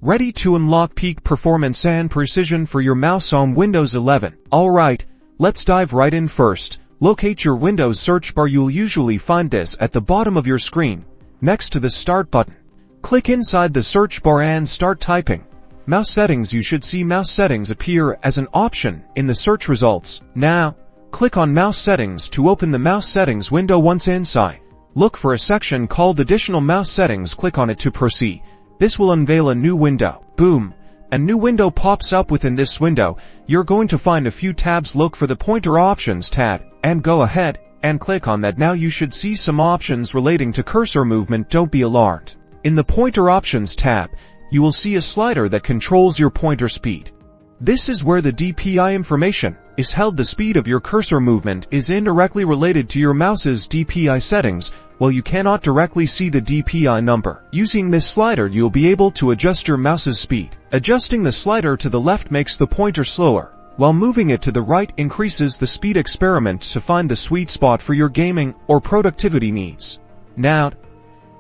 Ready to unlock peak performance and precision for your mouse on Windows 11. Alright, let's dive right in first. Locate your Windows search bar. You'll usually find this at the bottom of your screen, next to the Start button. Click inside the search bar and start typing. Mouse settings. You should see mouse settings appear as an option in the search results. Now, click on mouse settings to open the mouse settings window. Once inside, look for a section called additional mouse settings. Click on it to proceed. This will unveil a new window. Boom! A new window pops up. Within this window, you're going to find a few tabs. Look for the pointer options tab, and go ahead and click on that. Now you should see some options relating to cursor movement. Don't be alarmed. In the pointer options tab, you will see a slider that controls your pointer speed. This is where the DPI information is held. The speed of your cursor movement is indirectly related to your mouse's DPI settings. While you cannot directly see the DPI number, using this slider you'll be able to adjust your mouse's speed. Adjusting the slider to the left makes the pointer slower, while moving it to the right increases the speed. Experiment to find the sweet spot for your gaming or productivity needs. Now,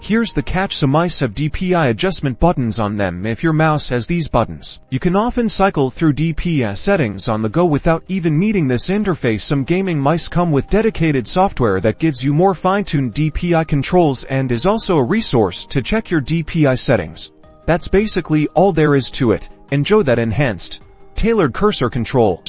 here's the catch. Some mice have DPI adjustment buttons on them. If your mouse has these buttons, you can often cycle through DPI settings on the go without even needing this interface. Some gaming mice come with dedicated software that gives you more fine-tuned DPI controls and is also a resource to check your DPI settings. That's basically all there is to it. Enjoy that enhanced, tailored cursor control.